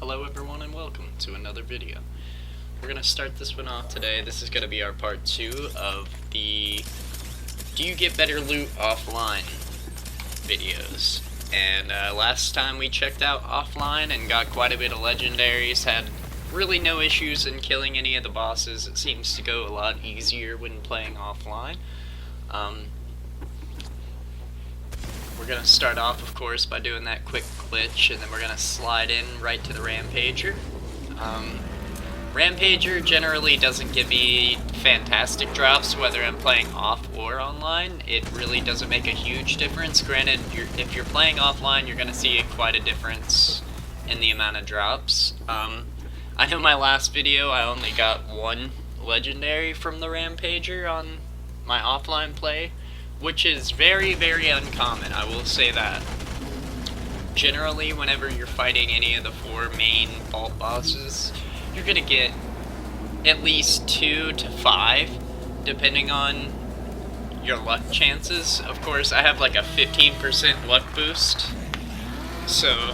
Hello everyone and welcome to another video. We're going to start this one off today. This is going to be our part 2 of the Do You Get Better Loot Offline videos. And last time we checked out offline and got quite a bit of legendaries, had really no issues in killing any of the bosses. It seems to go a lot easier when playing offline. We're going to start off, of course, by doing that quick glitch, and then we're going to slide in right to the Rampager. Rampager generally doesn't give me fantastic drops, whether I'm playing off or online. It really doesn't make a huge difference. Granted, if you're playing offline, you're going to see quite a difference in the amount of drops. I know my last video, I only got one legendary from the Rampager on my offline play, which is very, very uncommon, I will say that. Generally, whenever you're fighting any of the 4 main vault bosses, you're gonna get at least 2 to 5, depending on your luck chances. Of course, I have like a 15% luck boost, so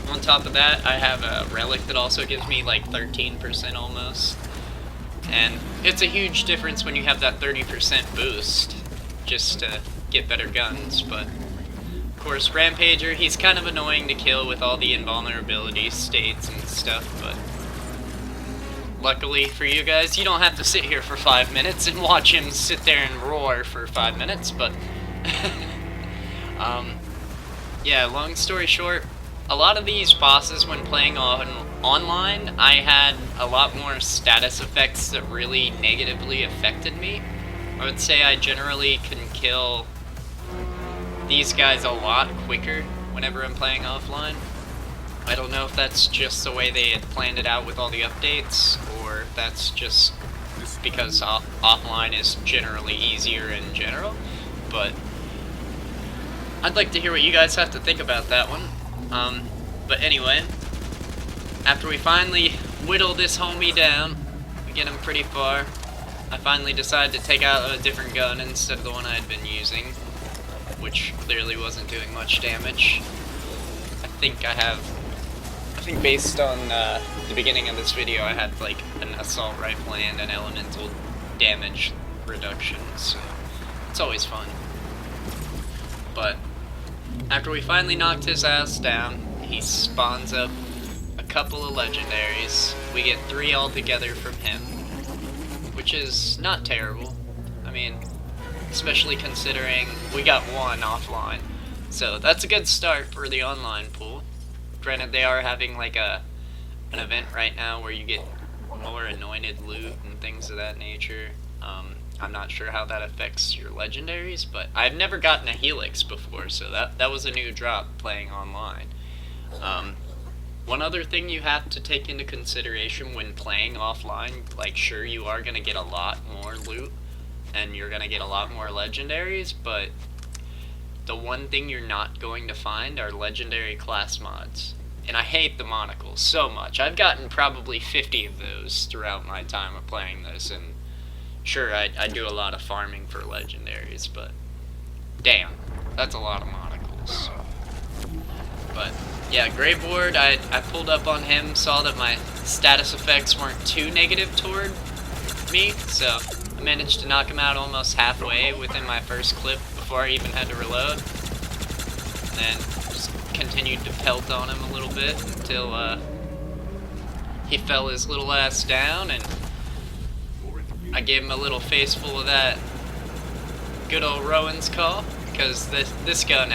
on top of that, I have a relic that also gives me like 13% almost. And it's a huge difference when you have that 30% boost, just to get better guns. But of course, Rampager, he's kind of annoying to kill with all the invulnerability states and stuff, but luckily for you guys, you don't have to sit here for 5 minutes and watch him sit there and roar for 5 minutes, but yeah, long story short, a lot of these bosses when playing online, I had a lot more status effects that really negatively affected me. I would say I generally can kill these guys a lot quicker whenever I'm playing offline. I don't know if that's just the way they had planned it out with all the updates, or if that's just because offline is generally easier in general, but I'd like to hear what you guys have to think about that one. But anyway, after we finally whittle this homie down, we get him pretty far, I finally decided to take out a different gun instead of the one I had been using, which clearly wasn't doing much damage. I think based on the beginning of this video, I had like an assault rifle and an elemental damage reduction, so it's always fun. But after we finally knocked his ass down, he spawns up a couple of legendaries. We get 3 altogether from him, which is not terrible. I mean, especially considering we got 1 offline. So that's a good start for the online pool. Granted, they are having like an event right now where you get more anointed loot and things of that nature. I'm not sure how that affects your legendaries, but I've never gotten a Helix before, so that was a new drop playing online. One other thing you have to take into consideration when playing offline, like sure you are going to get a lot more loot and you're going to get a lot more legendaries, but the one thing you're not going to find are legendary class mods. And I hate the monocles so much. I've gotten probably 50 of those throughout my time of playing this, and sure, I do a lot of farming for legendaries, but damn, that's a lot of monocles. But yeah, Graveward, I pulled up on him, saw that my status effects weren't too negative toward me, so I managed to knock him out almost halfway within my first clip before I even had to reload. And then just continued to pelt on him a little bit until he fell his little ass down, and I gave him a little face full of that good old Rowan's Call, because this gun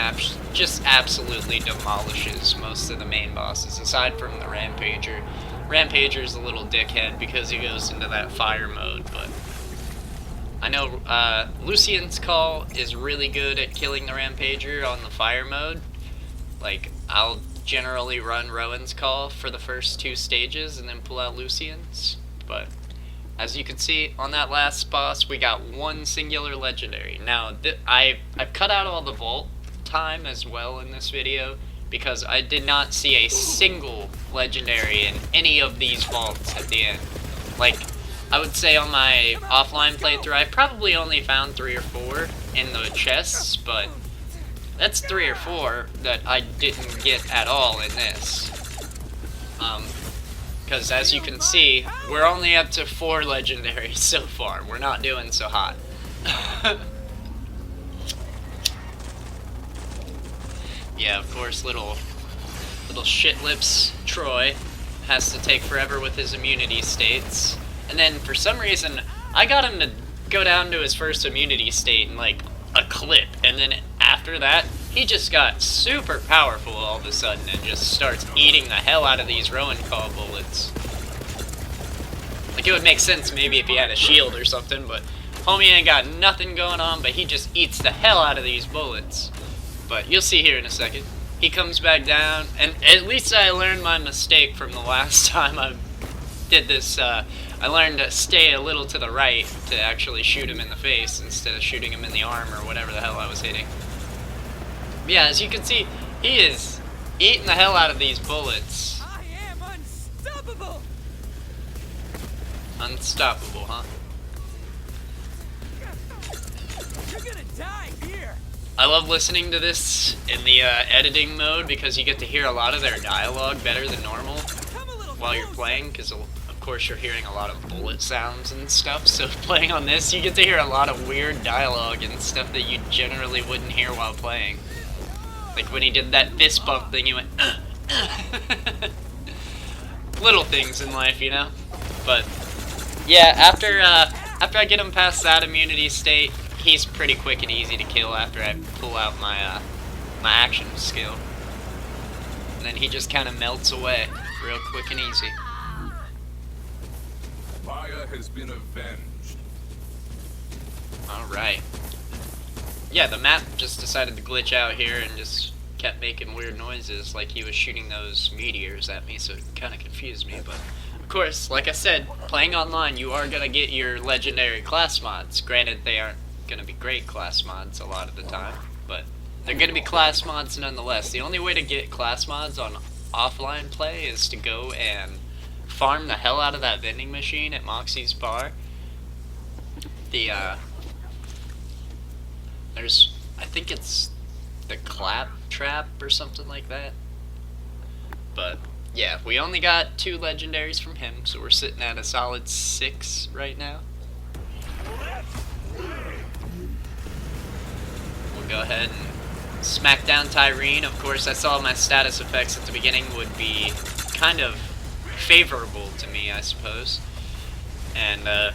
just absolutely demolishes most of the main bosses, aside from the Rampager. Rampager's a little dickhead because he goes into that fire mode, but I know Lucian's Call is really good at killing the Rampager on the fire mode. Like, I'll generally run Rowan's Call for the first 2 stages and then pull out Lucian's, but as you can see, on that last boss, we got 1 singular legendary. Now, I've cut out all the vault time as well in this video, because I did not see a single legendary in any of these vaults at the end. Like, I would say on my offline playthrough, I probably only found 3 or 4 in the chests, but that's 3 or 4 that I didn't get at all in this. Because as you can see, we're only up to 4 legendaries so far. We're not doing so hot. Yeah, of course, little shit lips Troy has to take forever with his immunity states. And then for some reason, I got him to go down to his first immunity state in like a clip, and then after that, he just got super powerful all of a sudden and just starts eating the hell out of these Rowan Call bullets. Like, it would make sense maybe if he had a shield or something, but homie ain't got nothing going on, but he just eats the hell out of these bullets. But you'll see here in a second. He comes back down, and at least I learned my mistake from the last time I did this. I learned to stay a little to the right to actually shoot him in the face instead of shooting him in the arm or whatever the hell I was hitting. Yeah, as you can see, he is eating the hell out of these bullets. I am unstoppable. Unstoppable, huh? You're gonna die here. I love listening to this in the editing mode because you get to hear a lot of their dialogue better than normal while you're playing, because of course you're hearing a lot of bullet sounds and stuff, so playing on this you get to hear a lot of weird dialogue and stuff that you generally wouldn't hear while playing. Like when he did that fist bump thing, he went, Little things in life, you know? But yeah, after I get him past that immunity state, he's pretty quick and easy to kill after I pull out my my action skill. And then he just kind of melts away real quick and easy. Fire has been avenged. Alright. Yeah, the map just decided to glitch out here and just kept making weird noises like he was shooting those meteors at me, so it kind of confused me. But of course, like I said, playing online, you are going to get your legendary class mods. Granted, they aren't going to be great class mods a lot of the time, but they're going to be class mods nonetheless. The only way to get class mods on offline play is to go and farm the hell out of that vending machine at Moxie's Bar. There's, I think it's the Clap Trap or something like that. But yeah, we only got 2 legendaries from him, so we're sitting at a solid 6 right now. We'll go ahead and smack down Tyreen. Of course, I saw my status effects at the beginning would be kind of favorable to me, I suppose. And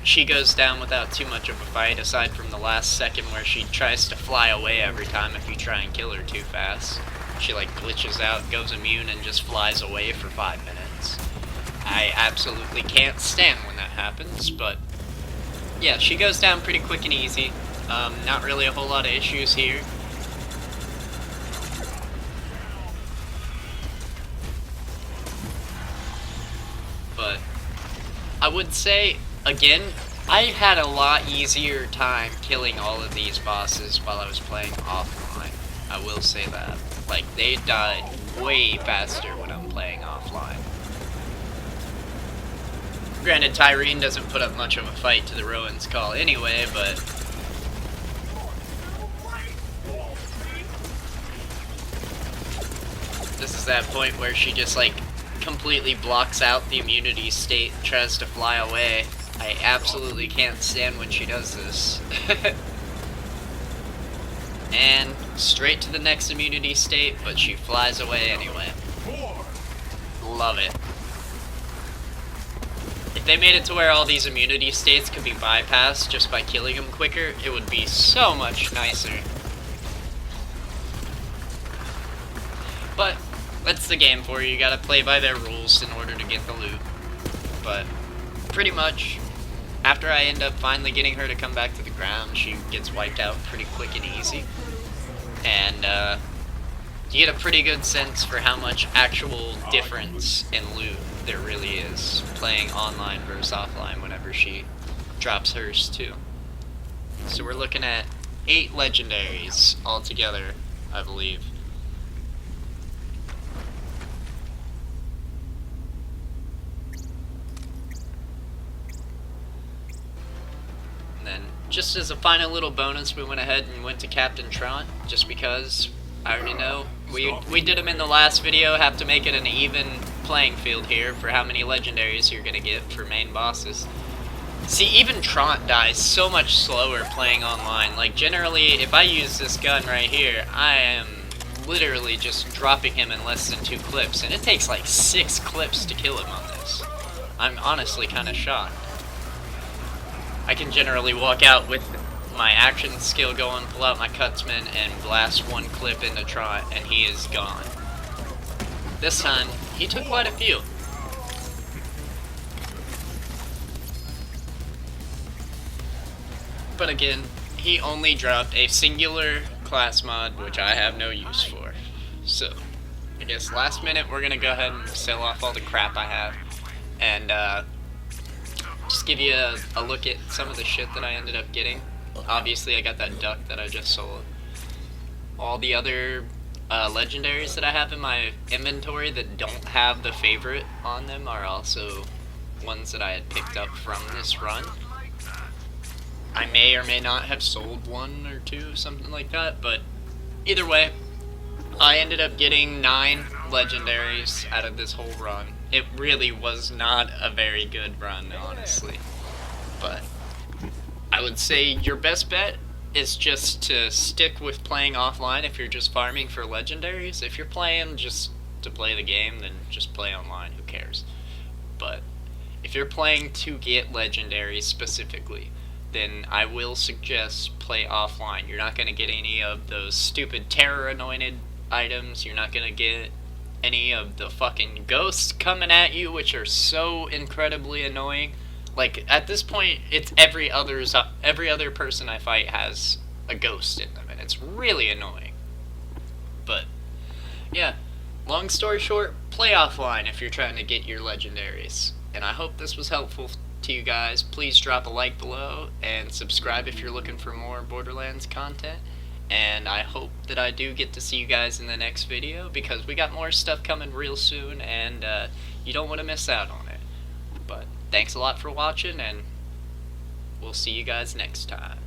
she goes down without too much of a fight, aside from the last second where she tries to fly away every time if you try and kill her too fast. She like glitches out, goes immune, and just flies away for 5 minutes. I absolutely can't stand when that happens, but yeah, she goes down pretty quick and easy. Not really a whole lot of issues here. But I would say, again, I had a lot easier time killing all of these bosses while I was playing offline. I will say that. Like, they died way faster when I'm playing offline. Granted, Tyreen doesn't put up much of a fight to the Rowan's Call anyway, but this is that point where she just, like, completely blocks out the immunity state and tries to fly away. I absolutely can't stand when she does this. And straight to the next immunity state, but she flies away anyway. Love it. If they made it to where all these immunity states could be bypassed just by killing them quicker, it would be so much nicer. But that's the game for you. You gotta play by their rules in order to get the loot. But pretty much, after I end up finally getting her to come back to the ground, she gets wiped out pretty quick and easy. And you get a pretty good sense for how much actual difference in loot there really is playing online versus offline whenever she drops hers too. So we're looking at 8 legendaries altogether, I believe. Just as a final little bonus, we went ahead and went to Captain Tron, just because I already know we did him in the last video, have to make it an even playing field here for how many legendaries you're gonna get for main bosses. See, even Trant dies so much slower playing online. Like, generally, if I use this gun right here, I am literally just dropping him in less than 2 clips, and it takes like 6 clips to kill him on this. I'm honestly kind of shocked. I can generally walk out with my action skill going, pull out my Cutsman, and blast 1 clip into Trant, and he is gone. This time, he took quite a few. But again, he only dropped a singular class mod, which I have no use for. So, I guess last minute we're gonna go ahead and sell off all the crap I have, and just give you a look at some of the shit that I ended up getting. Obviously, I got that duck that I just sold. All the other legendaries that I have in my inventory that don't have the favorite on them are also ones that I had picked up from this run. I may or may not have sold 1 or 2, something like that, but either way, I ended up getting 9 legendaries out of this whole run. It really was not a very good run, honestly, but I would say your best bet is just to stick with playing offline if you're just farming for legendaries. If you're playing just to play the game, then just play online, who cares? But if you're playing to get legendaries specifically, then I will suggest play offline. You're not going to get any of those stupid terror-anointed items. You're not going to get any of the fucking ghosts coming at you, which are so incredibly annoying. Like, at this point, it's every other person I fight has a ghost in them, and it's really annoying. But, yeah, long story short, play offline if you're trying to get your legendaries. And I hope this was helpful to you guys. Please drop a like below and subscribe if you're looking for more Borderlands content. And I hope that I do get to see you guys in the next video, because we got more stuff coming real soon, and you don't want to miss out on it. But thanks a lot for watching, and we'll see you guys next time.